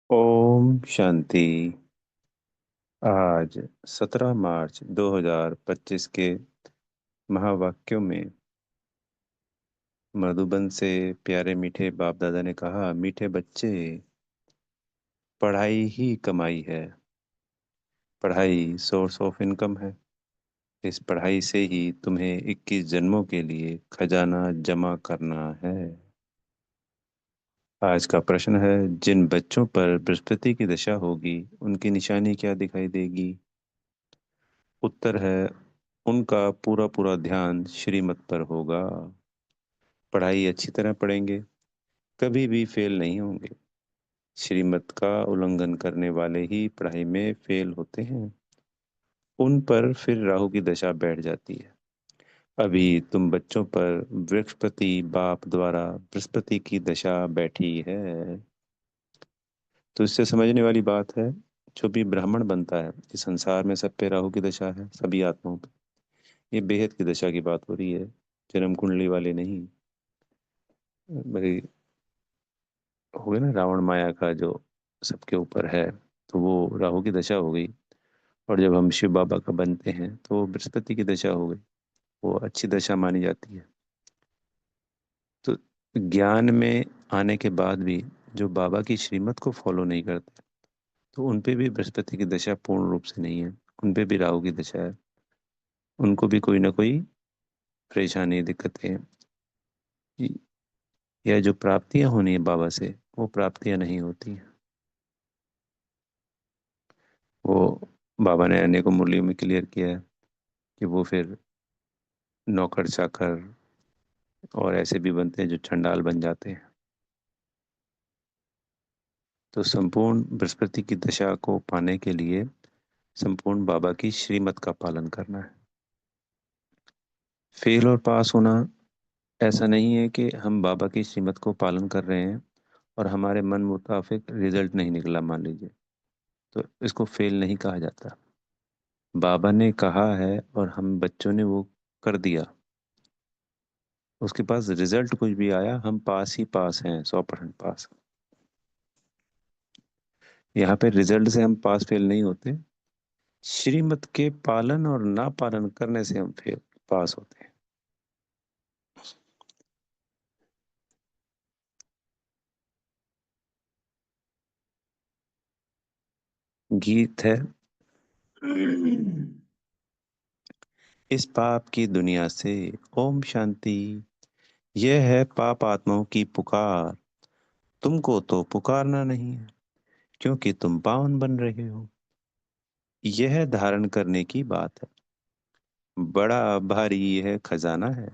ओम शांति। आज 17 मार्च 2025 के महावाक्यों में मधुबन से प्यारे मीठे बाप दादा ने कहा, मीठे बच्चे, पढ़ाई ही कमाई है। पढ़ाई सोर्स ऑफ इनकम है। इस पढ़ाई से ही तुम्हें 21 जन्मों के लिए खजाना जमा करना है। आज का प्रश्न है, जिन बच्चों पर बृहस्पति की दशा होगी उनकी निशानी क्या दिखाई देगी? उत्तर है, उनका पूरा पूरा ध्यान श्रीमत पर होगा। पढ़ाई अच्छी तरह पढ़ेंगे, कभी भी फेल नहीं होंगे। श्रीमत का उल्लंघन करने वाले ही पढ़ाई में फेल होते हैं। उन पर फिर राहु की दशा बैठ जाती है। अभी तुम बच्चों पर बृहस्पति बाप द्वारा बृहस्पति की दशा बैठी है। तो इससे समझने वाली बात है, जो भी ब्राह्मण बनता है इस संसार में, सब पे राहु की दशा है, सभी आत्माओं पे। ये बेहद की दशा की बात हो रही है, जन्म कुंडली वाले नहीं। भाई, हो गया ना, रावण माया का जो सबके ऊपर है, तो वो राहु की दशा हो गई। और जब हम शिव बाबा का बनते हैं तो वो बृहस्पति की दशा हो गई। वो अच्छी दशा मानी जाती है। तो ज्ञान में आने के बाद भी जो बाबा की श्रीमत को फॉलो नहीं करते, तो उन पे भी बृहस्पति की दशा पूर्ण रूप से नहीं है। उन पे भी राहु की दशा है। उनको भी कोई ना कोई परेशानी, दिक्कतें, या जो प्राप्तियां होनी है बाबा से, वो प्राप्तियां नहीं होती हैं। वो बाबा ने अनेकों मुरलियों में क्लियर किया है कि वो फिर नौकर चाकर और ऐसे भी बनते हैं जो चंडाल बन जाते हैं। तो संपूर्ण बृहस्पति की दशा को पाने के लिए संपूर्ण बाबा की श्रीमत का पालन करना है। फेल और पास होना ऐसा नहीं है कि हम बाबा की श्रीमत को पालन कर रहे हैं और हमारे मन मुताबिक रिजल्ट नहीं निकला, मान लीजिए, तो इसको फेल नहीं कहा जाता। बाबा ने कहा है और हम बच्चों ने वो कर दिया, उसके पास रिजल्ट कुछ भी आया, हम पास ही पास हैं, 100% पास। यहाँ पे रिजल्ट से हम पास फेल नहीं होते। श्रीमत के पालन और ना पालन करने से हम फेल पास होते हैं। गीत है, इस पाप की दुनिया से ओम शांति। यह है पाप आत्माओं की पुकार। तुमको तो पुकारना नहीं है, क्योंकि तुम पावन बन रहे हो। यह धारण करने की बात है। बड़ा भारी यह खजाना है।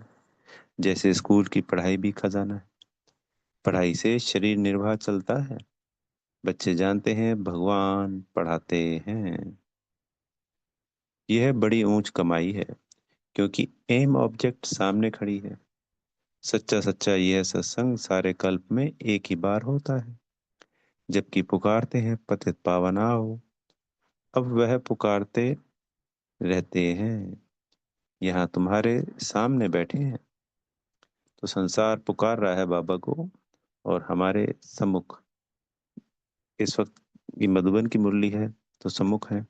जैसे स्कूल की पढ़ाई भी खजाना है। पढ़ाई से शरीर निर्वाह चलता है। बच्चे जानते हैं भगवान पढ़ाते हैं। यह बड़ी ऊंच कमाई है, क्योंकि एम ऑब्जेक्ट सामने खड़ी है। सच्चा सच्चा यह सत्संग सारे कल्प में एक ही बार होता है, जबकि पुकारते हैं पतित पावन आओ। अब वह पुकारते रहते हैं, यहाँ तुम्हारे सामने बैठे हैं। तो संसार पुकार रहा है बाबा को, और हमारे सम्मुख इस वक्त ये मधुबन की मुरली है, तो सम्मुख है।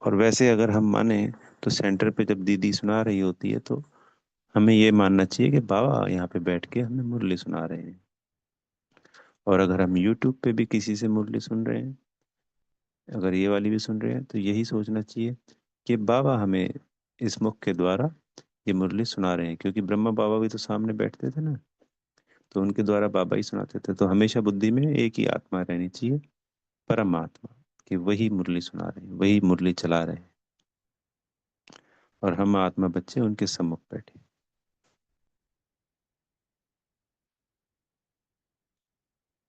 और वैसे अगर हम माने, तो सेंटर पे जब दीदी सुना रही होती है, तो हमें ये मानना चाहिए कि बाबा यहाँ पे बैठ के हमें मुरली सुना रहे हैं। और अगर हम यूट्यूब पे भी किसी से मुरली सुन रहे हैं, अगर ये वाली भी सुन रहे हैं, तो यही सोचना चाहिए कि बाबा हमें इस मुख के द्वारा ये मुरली सुना रहे हैं, क्योंकि ब्रह्मा बाबा भी तो सामने बैठते थे ना, तो उनके द्वारा बाबा ही सुनाते थे। तो हमेशा बुद्धि में एक ही आत्मा रहनी चाहिए, परमात्मा, कि वही मुरली सुना रहे हैं, वही मुरली चला रहे हैं, और हम आत्मा बच्चे उनके सम्मुख बैठे।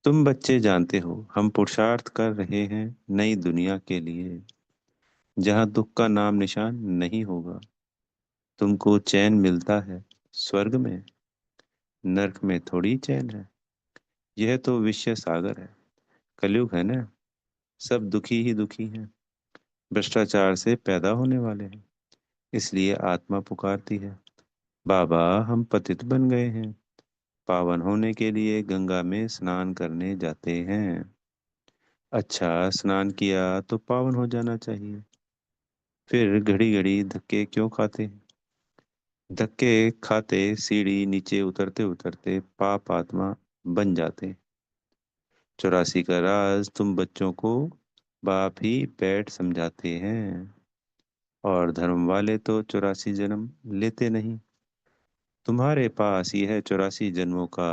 तुम बच्चे जानते हो, हम पुरुषार्थ कर रहे हैं नई दुनिया के लिए, जहाँ दुख का नाम निशान नहीं होगा। तुमको चैन मिलता है स्वर्ग में, नरक में थोड़ी चैन है। यह तो विषय सागर है, कलयुग है ना। सब दुखी ही दुखी हैं, भ्रष्टाचार से पैदा होने वाले हैं। इसलिए आत्मा पुकारती है, बाबा हम पतित बन गए हैं, पावन होने के लिए गंगा में स्नान करने जाते हैं। अच्छा, स्नान किया तो पावन हो जाना चाहिए। फिर घड़ी घड़ी धक्के क्यों खाते हैं? धक्के खाते सीढ़ी नीचे उतरते उतरते पाप आत्मा बन जाते। 84 का राज तुम बच्चों को बाप ही बैठ समझाते हैं। और धर्म वाले तो 84 जन्म लेते नहीं। तुम्हारे पास यह 84 जन्मों का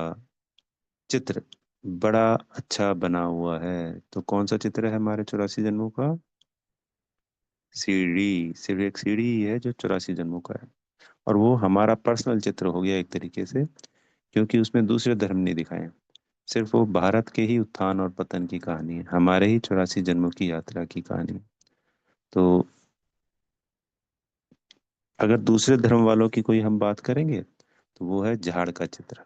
चित्र बड़ा अच्छा बना हुआ है। तो कौन सा चित्र है हमारे 84 जन्मों का? सीढ़ी, सिर्फ एक सीढ़ी ही है जो 84 जन्मों का है। और वो हमारा पर्सनल चित्र हो गया एक तरीके से, क्योंकि उसमें दूसरे धर्म नहीं दिखाए हैं। सिर्फ वो भारत के ही उत्थान और पतन की कहानी है, हमारे ही 84 जन्मों की यात्रा की कहानी है। तो अगर दूसरे धर्म वालों की कोई हम बात करेंगे तो वो है झाड़ का चित्र।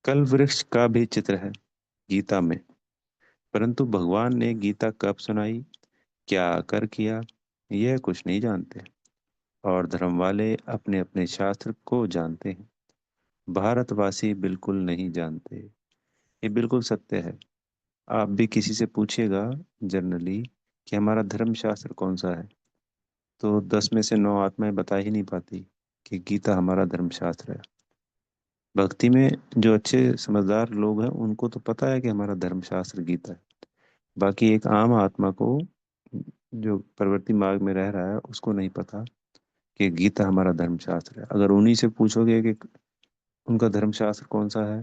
कल वृक्ष का भी चित्र है गीता में। परंतु भगवान ने गीता कब सुनाई, क्या कर किया, यह कुछ नहीं जानते। और धर्म वाले अपने अपने शास्त्र को जानते हैं, भारतवासी बिल्कुल नहीं जानते। ये बिल्कुल सत्य है। आप भी किसी से पूछिएगा जनरली कि हमारा धर्म शास्त्र कौन सा है, तो 10 में से 9 आत्माएं बता ही नहीं पाती कि गीता हमारा धर्म शास्त्र है। भक्ति में जो अच्छे समझदार लोग हैं उनको तो पता है कि हमारा धर्म शास्त्र गीता है। बाकी एक आम आत्मा को, जो प्रवृत्ति मार्ग में रह रहा है, उसको नहीं पता कि गीता हमारा धर्म शास्त्र है। अगर उन्हीं से पूछोगे कि उनका धर्म शास्त्र कौन सा है,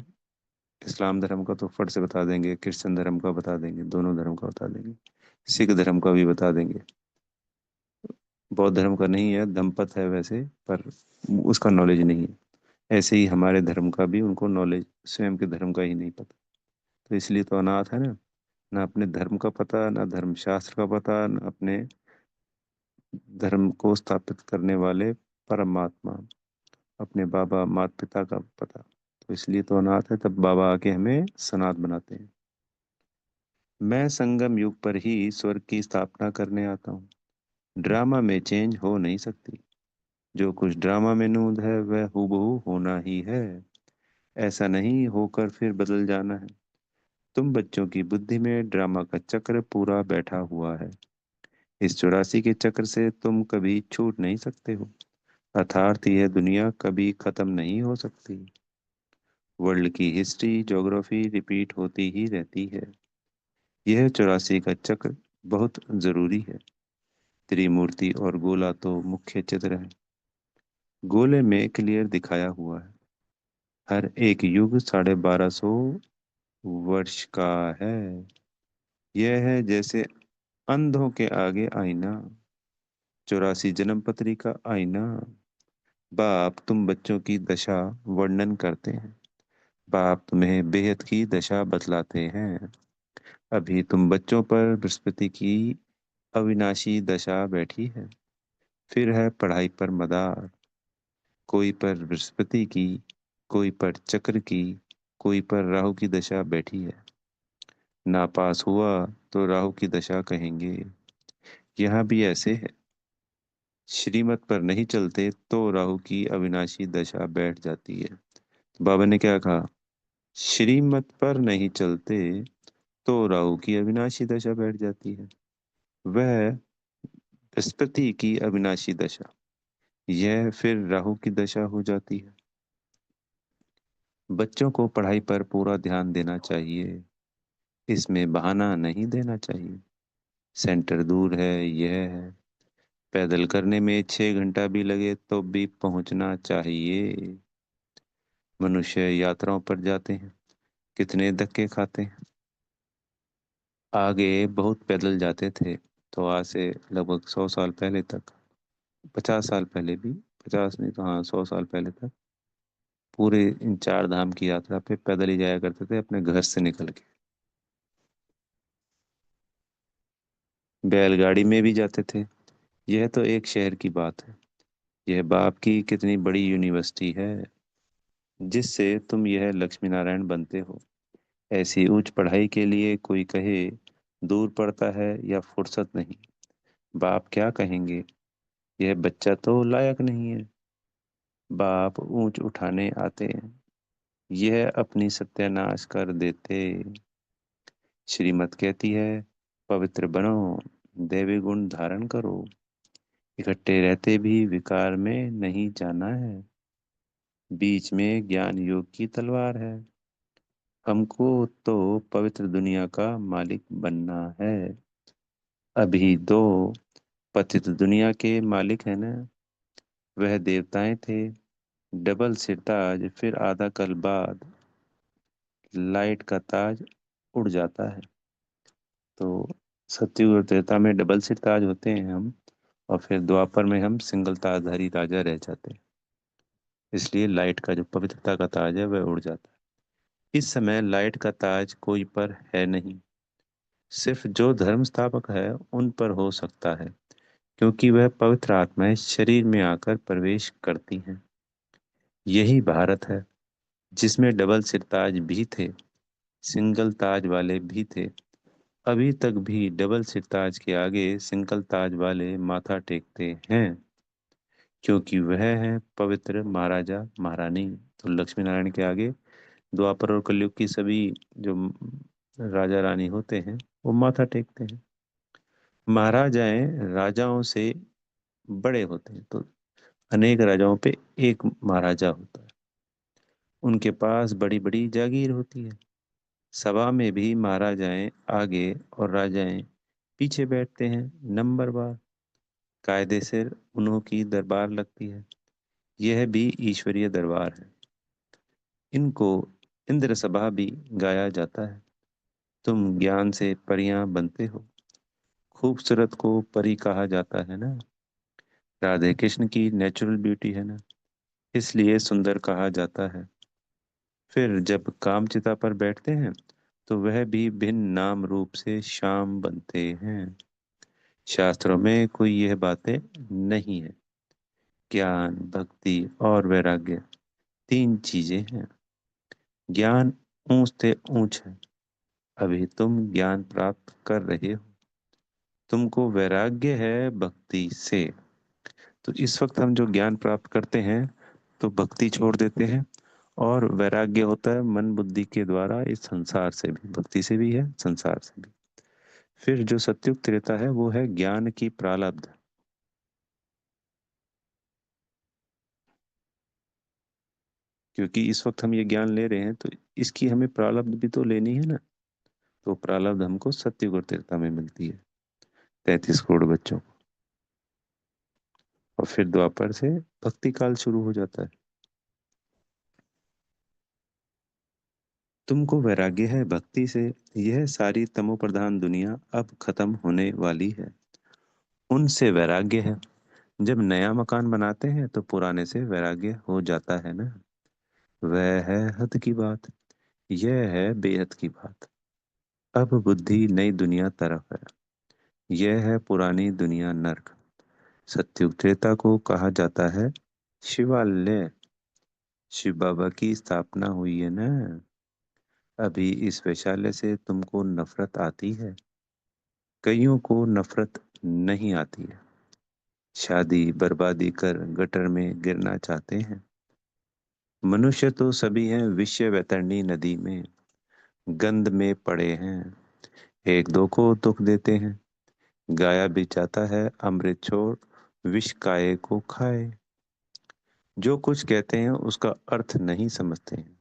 इस्लाम धर्म का, तो फट से बता देंगे, क्रिश्चियन धर्म का बता देंगे, दोनों धर्म का बता देंगे, सिख धर्म का भी बता देंगे। बौद्ध धर्म का नहीं है, धम्मपद है वैसे, पर उसका नॉलेज नहीं है। ऐसे ही हमारे धर्म का भी उनको नॉलेज स्वयं के धर्म का ही नहीं पता। तो इसलिए तो अनाथ है ना, ना अपने धर्म का पता, ना धर्म शास्त्र का पता, ना अपने धर्म को स्थापित करने वाले परमात्मा, अपने बाबा माता पिता का पता। तो इसलिए तो अनाथ है, तब बाबा आके हमें सनाथ बनाते हैं। मैं संगम युग पर ही स्वर्ग की स्थापना करने आता हूँ। ड्रामा में चेंज हो नहीं सकती। जो कुछ ड्रामा में नूंद है वह हूबहू होना ही है। ऐसा नहीं होकर फिर बदल जाना है। तुम बच्चों की बुद्धि में ड्रामा का चक्र पूरा बैठा हुआ है। इस 84 के चक्र से तुम कभी छूट नहीं सकते हो। अर्थात यह दुनिया कभी खत्म नहीं हो सकती। वर्ल्ड की हिस्ट्री ज्योग्राफी रिपीट होती ही रहती है। यह 84 का चक्र बहुत जरूरी है। त्रिमूर्ति और गोला तो मुख्य चित्र है। गोले में क्लियर दिखाया हुआ है। हर एक युग 1250 वर्ष का है। यह है जैसे अंधों के आगे आईना, 84 जन्म पत्री का आईना। बाप तुम बच्चों की दशा वर्णन करते हैं। बाप तुम्हें बेहद की दशा बतलाते हैं। अभी तुम बच्चों पर बृहस्पति की अविनाशी दशा बैठी है। फिर है पढ़ाई पर मदार, कोई पर बृहस्पति की, कोई पर चक्र की, कोई पर राहु की दशा बैठी है। नापास हुआ तो राहु की दशा कहेंगे। यहाँ भी ऐसे है। श्रीमत पर नहीं चलते तो राहु की अविनाशी दशा बैठ जाती है। तो बाबा ने क्या कहा? श्रीमत पर नहीं चलते तो राहु की अविनाशी दशा बैठ जाती है। वह बृहस्पति की अविनाशी दशा, यह फिर राहु की दशा हो जाती है। बच्चों को पढ़ाई पर पूरा ध्यान देना चाहिए। इसमें बहाना नहीं देना चाहिए। सेंटर दूर है, यह है। पैदल करने में 6 घंटा भी लगे तो भी पहुंचना चाहिए। मनुष्य यात्राओं पर जाते हैं, कितने धक्के खाते हैं। आगे बहुत पैदल जाते थे, तो आज से लगभग 100 साल पहले तक, 50 साल पहले भी, 50 नहीं तो हाँ 100 साल पहले तक, पूरे इन 4 धाम की यात्रा पे पैदल ही जाया करते थे अपने घर से निकल के। बैलगाड़ी में भी जाते थे। यह तो एक शहर की बात है। यह बाप की कितनी बड़ी यूनिवर्सिटी है, जिससे तुम यह लक्ष्मी नारायण बनते हो। ऐसी उच्च पढ़ाई के लिए कोई कहे दूर पड़ता है या फुर्सत नहीं, बाप क्या कहेंगे? यह बच्चा तो लायक नहीं है। बाप ऊंच उठाने आते हैं, यह अपनी सत्यानाश कर देते। श्रीमत कहती है, पवित्र बनो, दैवी गुण धारण करो, इकट्ठे रहते भी विकार में नहीं जाना है, बीच में ज्ञान योग की तलवार है, हमको तो पवित्र दुनिया का मालिक बनना है। अभी दो पतित दुनिया के मालिक है ना, वह देवताएं थे, डबल सिरताज, फिर आधा कल बाद लाइट का ताज उड़ जाता है। तो सतयुग और त्रेता में डबल सिरताज होते हैं हम, और फिर द्वापर में हम सिंगल ताजधारी राजा रह जाते हैं। इसलिए लाइट का जो पवित्रता का ताज है वह उड़ जाता है। इस समय लाइट का ताज कोई पर है नहीं, सिर्फ जो धर्म स्थापक है उन पर हो सकता है, क्योंकि वह पवित्र आत्माएं शरीर में आकर प्रवेश करती हैं। यही भारत है, जिसमें डबल सिरताज भी थे, सिंगल ताज वाले भी थे। अभी तक भी डबल सिरताज के आगे सिंगल ताज वाले माथा टेकते हैं, क्योंकि वह है पवित्र महाराजा महारानी। तो लक्ष्मी नारायण के आगे द्वापर और कलयुग की सभी जो राजा रानी होते हैं वो माथा टेकते हैं। महाराजाएं राजाओं से बड़े होते हैं, तो अनेक राजाओं पे एक महाराजा होता है, उनके पास बड़ी बड़ी जागीर होती है। सभा में भी महाराजाएं आगे और राजाएं पीछे बैठते हैं, नंबरवार, कायदे से उन्हों की दरबार लगती है। यह भी ईश्वरीय दरबार है। इनको इंद्र सभा भी गाया जाता है। तुम ज्ञान से परियां बनते हो, खूबसूरत को परी कहा जाता है ना, राधे कृष्ण की नेचुरल ब्यूटी है ना, इसलिए सुंदर कहा जाता है। फिर जब कामचिता पर बैठते हैं तो वह भी भिन्न नाम रूप से श्याम बनते हैं। शास्त्रों में कोई यह बातें नहीं है। ज्ञान, भक्ति और वैराग्य तीन चीजें हैं। ज्ञान ऊंच से ऊंच है, अभी तुम ज्ञान प्राप्त कर रहे हो। तुमको वैराग्य है भक्ति से। तो इस वक्त हम जो ज्ञान प्राप्त करते हैं तो भक्ति छोड़ देते हैं, और वैराग्य होता है मन बुद्धि के द्वारा इस संसार से भी, भक्ति से भी है संसार से भी। फिर जो सत्युग त्रेता है वो है ज्ञान की प्रारब्ध। क्योंकि इस वक्त हम ये ज्ञान ले रहे हैं तो इसकी हमें प्रारब्ध भी तो लेनी है ना। तो प्रारब्ध हमको सत्युग और त्रेता में मिलती है, 33 करोड़ बच्चों को। और फिर द्वापर से भक्ति काल शुरू हो जाता है। तुमको वैराग्य है भक्ति से, यह सारी तमो प्रधान दुनिया अब खत्म होने वाली है। उनसे वैराग्य है। जब नया मकान बनाते हैं तो पुराने से वैराग्य हो जाता है ना। वह है हद की बात, यह है बेहद की बात। अब बुद्धि नई दुनिया तरफ है, यह है पुरानी दुनिया नर्क। सत्युग त्रेता को कहा जाता है शिवालय। शिव बाबा की स्थापना हुई है ना। अभी इस वैशाल्य से तुमको नफरत आती है, कईयों को नफरत नहीं आती है। शादी बर्बादी कर गटर में गिरना चाहते हैं। मनुष्य तो सभी हैं विषय वैतरणी नदी में, गंध में पड़े हैं, एक दो को दुख देते हैं। गाया भी जाता है अमृत छोड़, विष काहे को खाए। जो कुछ कहते हैं उसका अर्थ नहीं समझते हैं।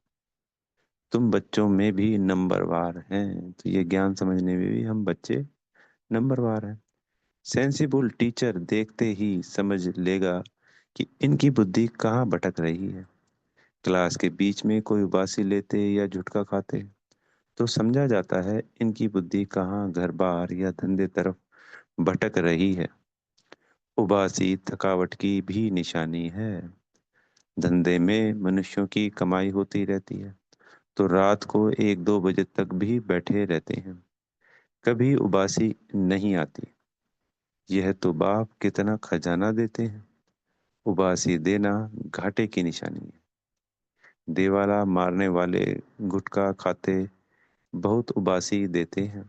तुम बच्चों में भी नंबरवार हैं, तो ये ज्ञान समझने में भी हम बच्चे नंबरवार हैं। सेंसिबल टीचर देखते ही समझ लेगा कि इनकी बुद्धि कहाँ भटक रही है। क्लास के बीच में कोई उबासी लेते या झुटका खाते तो समझा जाता है इनकी बुद्धि कहाँ घर बार या धंधे तरफ भटक रही है। उबासी थकावट की भी निशानी है। धंधे में मनुष्यों की कमाई होती रहती है तो रात को 1-2 बजे तक भी बैठे रहते हैं, कभी उबासी नहीं आती। यह तो बाप कितना खजाना देते हैं, उबासी देना घाटे की निशानी है। देवाला मारने वाले गुटखा खाते बहुत उबासी देते हैं।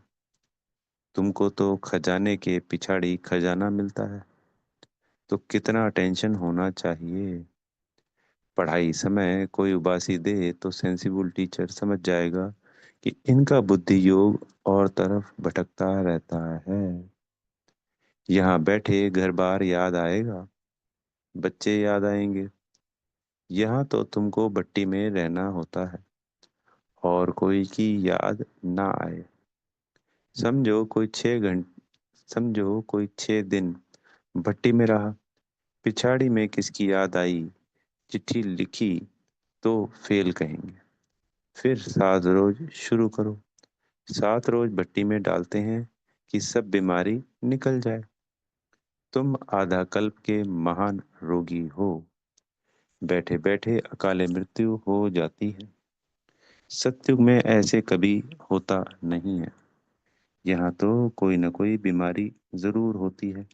तुमको तो खजाने के पिछाड़ी खजाना मिलता है, तो कितना टेंशन होना चाहिए। पढ़ाई समय कोई उबासी दे तो सेंसिबल टीचर समझ जाएगा कि इनका बुद्धि योग और तरफ भटकता रहता है। यहाँ बैठे घर बार याद आएगा, बच्चे याद आएंगे। यहाँ तो तुमको भट्टी में रहना होता है, और कोई की याद ना आए। समझो कोई 6 घंटे, समझो कोई 6 दिन भट्टी में रहा, पिछाड़ी में किसकी याद आई, चिट्ठी लिखी तो फेल कहेंगे। फिर 7 रोज शुरू करो, 7 रोज भट्टी में डालते हैं कि सब बीमारी निकल जाए। तुम आधा कल्प के महान रोगी हो, बैठे बैठे अकाले मृत्यु हो जाती है। सतयुग में ऐसे कभी होता नहीं है। यहाँ तो कोई न कोई बीमारी जरूर होती है।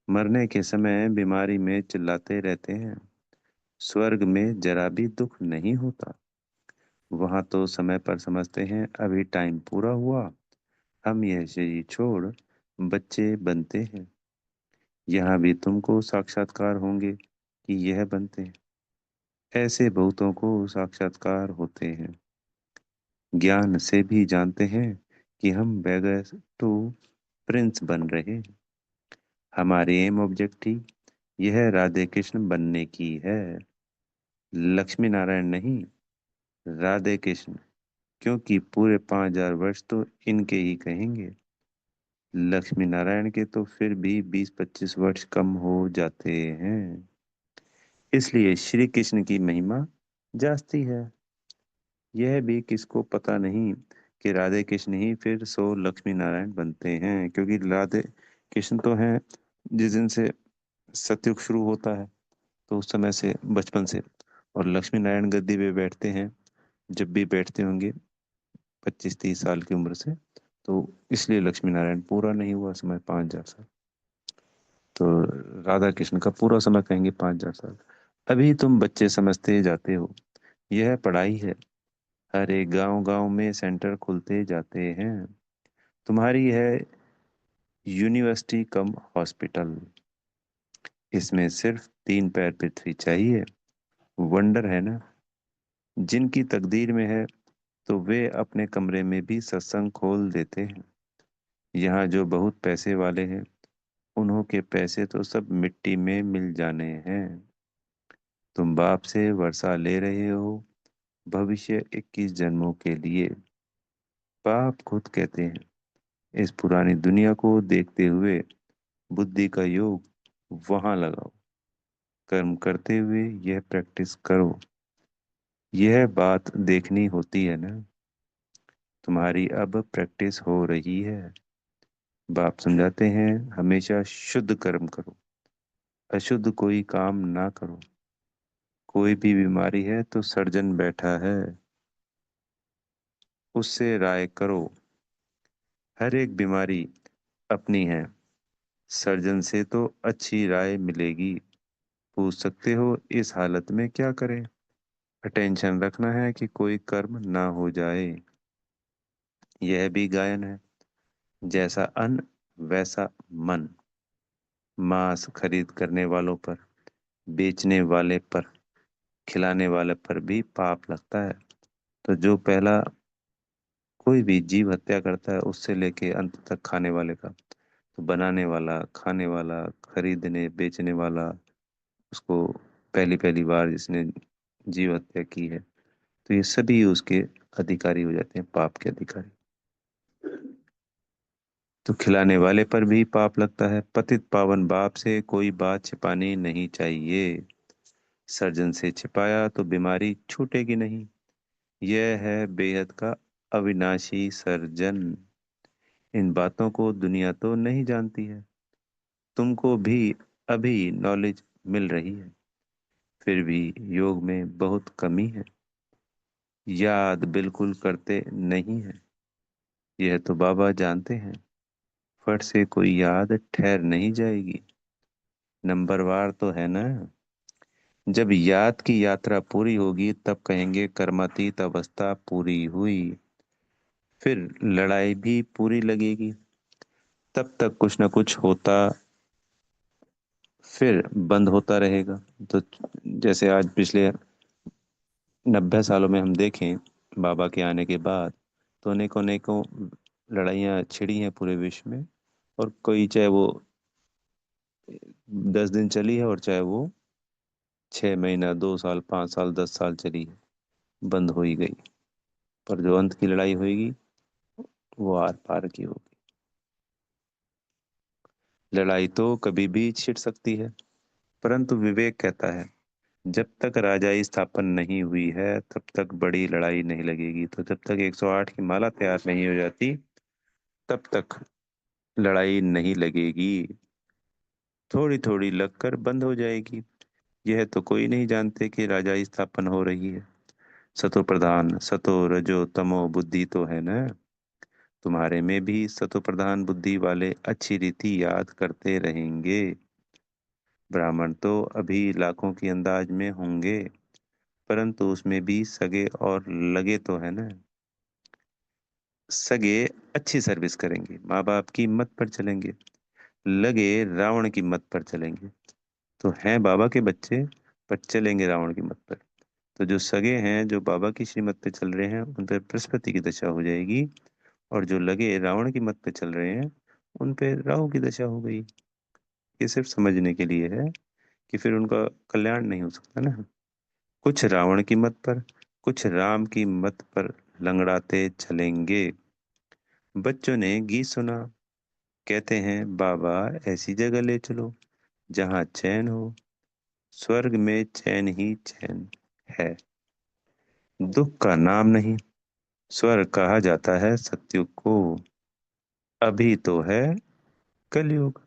मरने के समय बीमारी में चिल्लाते रहते हैं, स्वर्ग में जरा भी दुख नहीं होता। वहां तो समय पर समझते हैं अभी टाइम पूरा हुआ, हम यह शरीर छोड़ बच्चे बनते हैं। यहाँ भी तुमको साक्षात्कार होंगे कि यह बनते हैं। ऐसे बहुतों को साक्षात्कार होते हैं। ज्ञान से भी जानते हैं कि हम बेगर टू प्रिंस बन रहे हैं। हमारी एम ऑब्जेक्टिव यह राधे कृष्ण बनने की है, लक्ष्मी नारायण नहीं, राधे कृष्ण। क्योंकि पूरे 5,000 वर्ष तो इनके ही कहेंगे। लक्ष्मी नारायण के तो फिर भी 20-25 वर्ष कम हो जाते हैं। इसलिए श्री कृष्ण की महिमा जास्ती है। यह भी किसको पता नहीं कि राधे कृष्ण ही फिर सो लक्ष्मी नारायण बनते हैं, क्योंकि राधे कृष्ण तो हैं जिस दिन से सतयुग शुरू होता है, तो उस समय से बचपन से। और लक्ष्मी नारायण गद्दी पे बैठते हैं जब भी बैठते होंगे 25-30 साल की उम्र से। तो इसलिए लक्ष्मी नारायण पूरा नहीं हुआ समय 5,000 साल। तो राधा कृष्ण का पूरा समय कहेंगे 5,000 साल। अभी तुम बच्चे समझते जाते हो, यह पढ़ाई है। हर एक गांव गांव में सेंटर खुलते जाते हैं। तुम्हारी है यूनिवर्सिटी कम हॉस्पिटल। इसमें सिर्फ 3 पैर पृथ्वी चाहिए। वंडर है ना। जिनकी तकदीर में है तो वे अपने कमरे में भी सत्संग खोल देते हैं। यहाँ जो बहुत पैसे वाले हैं, उन्हों के पैसे तो सब मिट्टी में मिल जाने हैं। तुम बाप से वर्षा ले रहे हो भविष्य 21 जन्मों के लिए। बाप खुद कहते हैं, इस पुरानी दुनिया को देखते हुए बुद्धि का योग वहां लगाओ। कर्म करते हुए यह प्रैक्टिस करो। यह बात देखनी होती है ना। तुम्हारी अब प्रैक्टिस हो रही है। बाप समझाते हैं हमेशा शुद्ध कर्म करो, अशुद्ध कोई काम ना करो। कोई भी बीमारी है तो सर्जन बैठा है, उससे राय करो। हर एक बीमारी अपनी है, सर्जन से तो अच्छी राय मिलेगी। पूछ सकते हो इस हालत में क्या करें। अटेंशन रखना है कि कोई कर्म ना हो जाए। यह भी गायन है। जैसा अन्न वैसा मन। मांस खरीद करने वालों पर, बेचने वाले पर, खिलाने वाले पर भी पाप लगता है। तो जो पहला कोई भी जीव हत्या करता है, उससे लेके अंत तक खाने वाले का, तो बनाने वाला, खाने वाला, खरीदने बेचने वाला, उसको पहली पहली बार जिसने जीव हत्या की है, तो ये सभी उसके अधिकारी हो जाते हैं, पाप के अधिकारी। तो खिलाने वाले पर भी पाप लगता है। पतित पावन बाप से कोई बात छिपानी नहीं चाहिए। सर्जन से छिपाया तो बीमारी छूटेगी नहीं। यह है बेहद का अविनाशी सर्जन। इन बातों को दुनिया तो नहीं जानती है। तुमको भी अभी नॉलेज मिल रही है, फिर भी योग में बहुत कमी है। याद बिल्कुल करते नहीं है, यह तो बाबा जानते हैं। फट से कोई याद ठहर नहीं जाएगी। नंबरवार तो है ना। जब याद की यात्रा पूरी होगी तब कहेंगे कर्मातीत अवस्था पूरी हुई। फिर लड़ाई भी पूरी लगेगी। तब तक कुछ ना कुछ होता, फिर बंद होता रहेगा। तो जैसे आज पिछले 90 सालों में हम देखें, बाबा के आने के बाद तो अनेकों अनेकों लड़ाइयाँ छिड़ी हैं पूरे विश्व में, और कोई चाहे वो 10 दिन चली है, और चाहे वो 6 महीना, 2 साल, 5 साल, 10 साल चली है, बंद हो ही गई। पर जो अंत की लड़ाई होगी वो आर पार की होगी। लड़ाई तो कभी भी छिड़ सकती है, परंतु विवेक कहता है जब तक राजाई स्थापन नहीं हुई है तब तक बड़ी लड़ाई नहीं लगेगी। तो जब तक 108 की माला तैयार नहीं हो जाती तब तक लड़ाई नहीं लगेगी। थोड़ी थोड़ी लगकर बंद हो जाएगी। यह तो कोई नहीं जानते कि राजाई स्थापन हो रही है। सतो प्रधान, सतो रजो तमो बुद्धि तो है ना। तुम्हारे में भी सतो प्रधान बुद्धि वाले अच्छी रीति याद करते रहेंगे। ब्राह्मण तो अभी लाखों की अंदाज में होंगे, परंतु उसमें भी सगे और लगे तो है ना। सगे अच्छी सर्विस करेंगे, माँ बाप की मत पर चलेंगे। लगे रावण की मत पर चलेंगे। तो हैं बाबा के बच्चे, पर चलेंगे रावण की मत पर। तो जो सगे हैं, जो बाबा की श्रीमत पे चल रहे हैं, उन पर बृहस्पति की दशा हो जाएगी। और जो लगे रावण की मत पे चल रहे हैं, उन पे राहु की दशा हो गई। ये सिर्फ समझने के लिए है कि फिर उनका कल्याण नहीं हो सकता ना। कुछ रावण की मत पर, कुछ राम की मत पर लंगड़ाते चलेंगे। बच्चों ने गीत सुना, कहते हैं बाबा ऐसी जगह ले चलो जहाँ चैन हो। स्वर्ग में चैन ही चैन है, दुख का नाम नहीं। स्वर्ग कहा जाता है सत्युग को। अभी तो है कलयुग,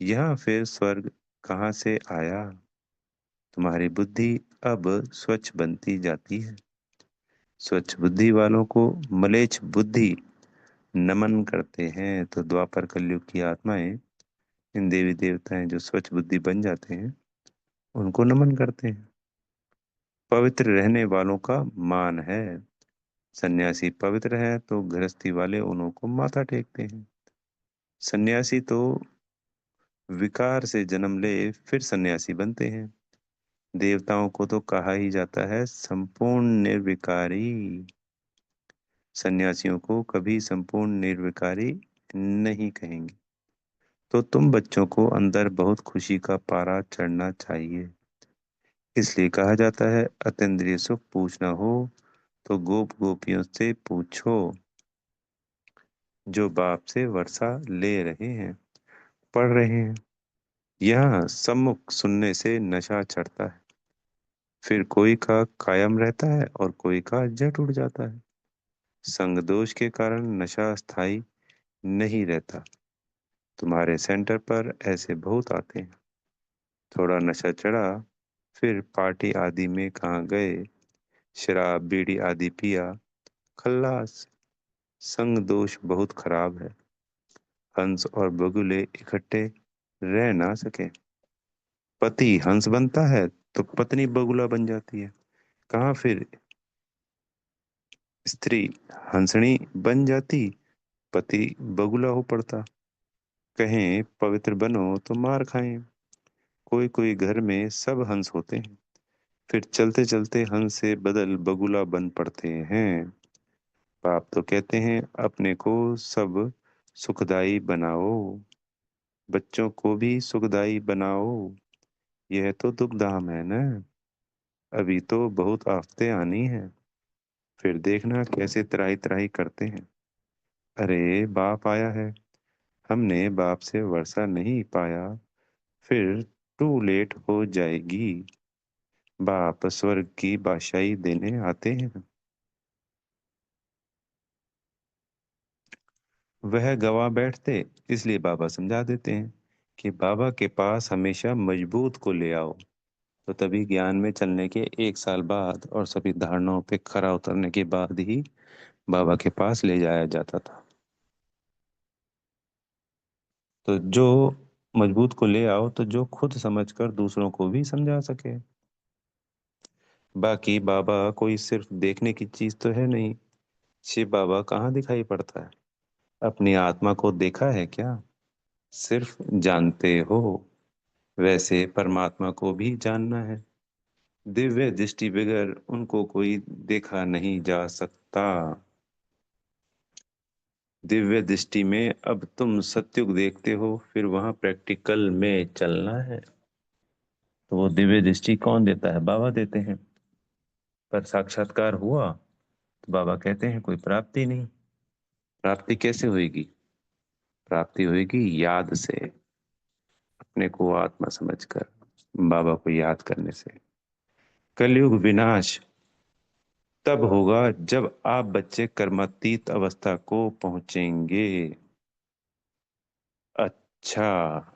यहाँ फिर स्वर्ग कहाँ से आया। तुम्हारी बुद्धि अब स्वच्छ बनती जाती है। स्वच्छ बुद्धि वालों को मलेच्छ बुद्धि नमन करते हैं। तो द्वापर कलयुग की आत्माएं, इन देवी देवताएं जो स्वच्छ बुद्धि बन जाते हैं, उनको नमन करते हैं। पवित्र रहने वालों का मान है। सन्यासी पवित्र है तो गृहस्थी वाले उन्हों को माथा टेकते हैं। सन्यासी तो विकार से जन्म ले फिर सन्यासी बनते हैं। देवताओं को तो कहा ही जाता है संपूर्ण निर्विकारी। सन्यासियों को कभी संपूर्ण निर्विकारी नहीं कहेंगे। तो तुम बच्चों को अंदर बहुत खुशी का पारा चढ़ना चाहिए। इसलिए कहा जाता है अतीन्द्रिय सुख पूछना हो तो गोप गोपियों से पूछो, जो बाप से वर्षा ले रहे हैं, पढ़ रहे हैं। यहाँ सम्मुख सुनने से नशा चढ़ता है, फिर कोई का कायम रहता है और कोई का जट उड़ जाता है। संग दोष के कारण नशा स्थायी नहीं रहता। तुम्हारे सेंटर पर ऐसे बहुत आते हैं। थोड़ा नशा चढ़ा, फिर पार्टी आदि में कहाँ गए, शराब बीड़ी आदि पिया, खल्लास। संग दोष बहुत खराब है। हंस और बगुले इकट्ठे रह ना सके। पति हंस बनता है तो पत्नी बगुला बन जाती है। कहाँ फिर स्त्री हंसनी बन जाती, पति बगुला हो पड़ता। कहें पवित्र बनो तो मार खाएं। कोई कोई घर में सब हंस होते हैं, फिर चलते चलते हंस से बदल बगुला बन पड़ते हैं। पाप तो कहते हैं अपने को सब सुखदाई बनाओ, बच्चों को भी सुखदाई बनाओ। यह तो दुख धाम है ना। अभी तो बहुत आफतें आनी है, फिर देखना कैसे त्राही त्राही करते हैं। अरे बाप आया है, हमने बाप से वर्षा नहीं पाया, फिर टू लेट हो जाएगी। बाप स्वर्ग की बादशाही देने आते हैं। वह गवा बैठते, इसलिए बाबा समझा देते हैं कि बाबा के पास हमेशा मजबूत को ले आओ। तो तभी ज्ञान में चलने के 1 साल बाद और सभी धारणाओं पे खरा उतरने के बाद ही बाबा के पास ले जाया जाता था। तो जो मजबूत को ले आओ, तो जो खुद समझकर दूसरों को भी समझा सके। बाकी बाबा कोई सिर्फ देखने की चीज तो है नहीं। शिव बाबा कहाँ दिखाई पड़ता है? अपनी आत्मा को देखा है क्या? सिर्फ जानते हो। वैसे परमात्मा को भी जानना है। दिव्य दृष्टि बगैर उनको कोई देखा नहीं जा सकता। दिव्य दृष्टि में अब तुम सत्युग देखते हो, फिर वहां प्रैक्टिकल में चलना है। तो वो दिव्य दृष्टि कौन देता है? बाबा देते हैं। पर साक्षात्कार हुआ तो बाबा कहते हैं कोई प्राप्ति नहीं। प्राप्ति कैसे होगी? प्राप्ति होगी याद से, अपने को आत्मा समझकर, बाबा को याद करने से। कलयुग विनाश तब होगा जब आप बच्चे कर्मातीत अवस्था को पहुंचेंगे। अच्छा।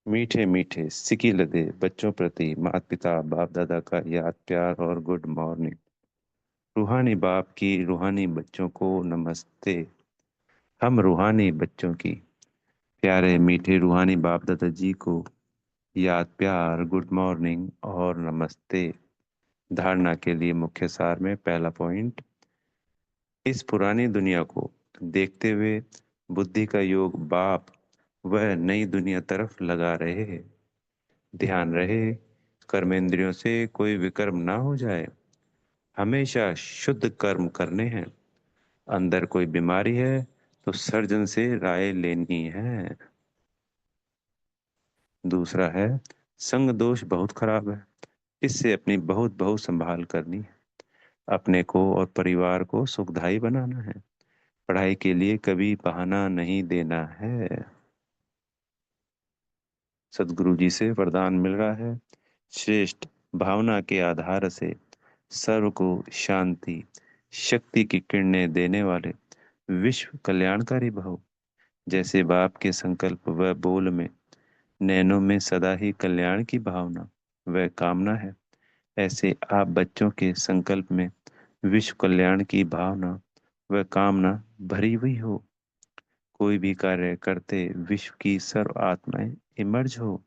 मीठे मीठे सिकी लदे बच्चों प्रति माता पिता बाप दादा का याद प्यार और गुड मॉर्निंग। रूहानी बाप की रूहानी बच्चों को नमस्ते। हम रूहानी बच्चों की प्यारे मीठे रूहानी बाप दादा जी को याद प्यार गुड मॉर्निंग और नमस्ते। धारणा के लिए मुख्य सार में पहला पॉइंट, इस पुरानी दुनिया को देखते हुए बुद्धि का योग बाप वह नई दुनिया तरफ लगा रहे हैं। ध्यान रहे कर्मेंद्रियों से कोई विकर्म ना हो जाए। हमेशा शुद्ध कर्म करने हैं। अंदर कोई बीमारी है तो सर्जन से राय लेनी है। दूसरा है, संग दोष बहुत खराब है, इससे अपनी बहुत बहुत संभाल करनी है। अपने को और परिवार को सुखदायी बनाना है। पढ़ाई के लिए कभी बहाना नहीं देना है। सदगुरु जी से वरदान मिल रहा है, श्रेष्ठ भावना के आधार से सर्व को शांति शक्ति की किरणें देने वाले विश्व कल्याणकारी भव। जैसे बाप के संकल्प व बोल में नैनों में सदा ही कल्याण की भावना व कामना है, ऐसे आप बच्चों के संकल्प में विश्व कल्याण की भावना व कामना भरी हुई हो। कोई भी कार्य करते विश्व की सर्व आत्माएं इमर्ज हो।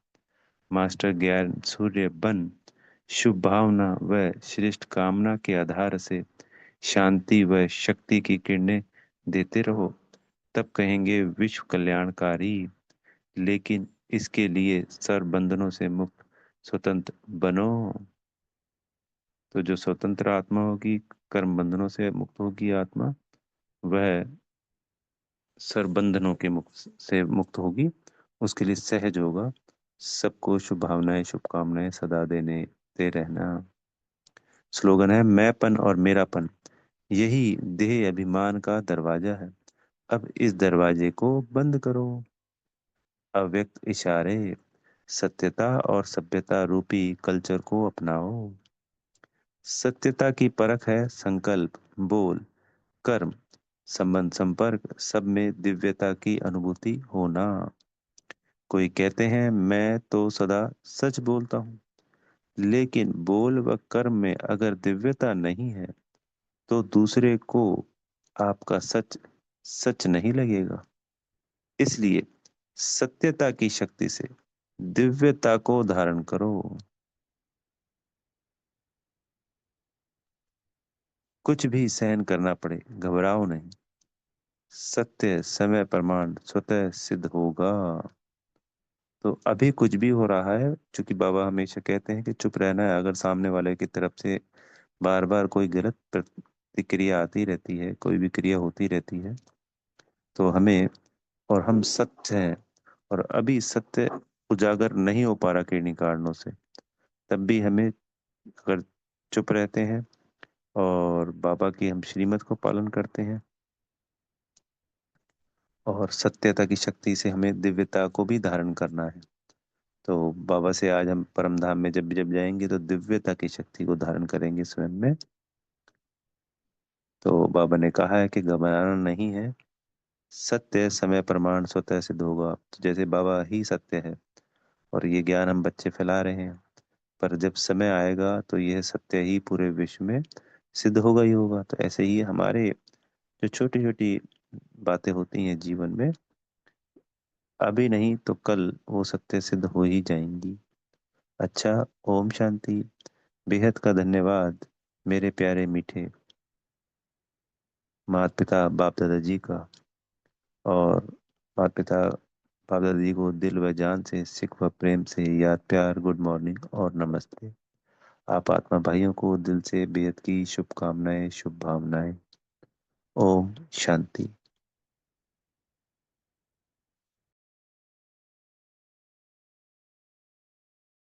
मास्टर ज्ञान सूर्य बन शुभ भावना व श्रेष्ठ कामना के आधार से शांति व शक्ति की किरणें देते रहो। तब कहेंगे विश्व कल्याणकारी। लेकिन इसके लिए सर्व बंधनों से मुक्त स्वतंत्र बनो। तो जो स्वतंत्र आत्मा होगी, कर्म बंधनों से मुक्त होगी आत्मा, वह सर्व बंधनों के मुक्त से मुक्त होगी। उसके लिए सहज होगा सबको शुभ भावनाएं शुभकामनाएं सदा देने दे रहना। स्लोगन है, मैंपन और मेरापन यही देह अभिमान का दरवाजा है। अब इस दरवाजे को बंद करो। अव्यक्त इशारे सत्यता और सभ्यता रूपी कल्चर को अपनाओ। सत्यता की परख है संकल्प बोल कर्म संबंध संपर्क सब में दिव्यता की अनुभूति होना। कोई कहते हैं मैं तो सदा सच बोलता हूँ, लेकिन बोल व कर्म में अगर दिव्यता नहीं है तो दूसरे को आपका सच सच नहीं लगेगा। इसलिए सत्यता की शक्ति से दिव्यता को धारण करो। कुछ भी सहन करना पड़े घबराओ नहीं। सत्य समय प्रमाण स्वतः सिद्ध होगा। तो अभी कुछ भी हो रहा है, क्योंकि बाबा हमेशा कहते हैं कि चुप रहना है। अगर सामने वाले की तरफ से बार बार कोई गलत प्रतिक्रिया आती रहती है, कोई भी क्रिया होती रहती है, तो हमें, और हम सत्य हैं और अभी सत्य उजागर नहीं हो पा रहा किन्हीं कारणों से, तब भी हमें अगर चुप रहते हैं और बाबा की हम श्रीमत को पालन करते हैं और सत्यता की शक्ति से हमें दिव्यता को भी धारण करना है। तो बाबा से आज हम परम धाम में जब जब जाएंगे तो दिव्यता की शक्ति को धारण करेंगे स्वयं में। तो बाबा ने कहा है कि घबराना नहीं है, सत्य समय प्रमाण स्वतः सिद्ध होगा। तो जैसे बाबा ही सत्य है और ये ज्ञान हम बच्चे फैला रहे हैं, पर जब समय आएगा तो यह सत्य ही पूरे विश्व में सिद्ध होगा ही होगा। तो ऐसे ही हमारे जो छोटी छोटी बातें होती हैं जीवन में, अभी नहीं तो कल वो सत्य सिद्ध हो ही जाएंगी। अच्छा, ओम शांति। बेहद का धन्यवाद मेरे प्यारे मीठे माता पिता बाप दादा जी का। और माता पिता बाप दादा जी को दिल व जान से सिख व प्रेम से याद प्यार गुड मॉर्निंग और नमस्ते। आप आत्मा भाइयों को दिल से बेहद की शुभकामनाएं शुभ भावनाएं। ओम शांति।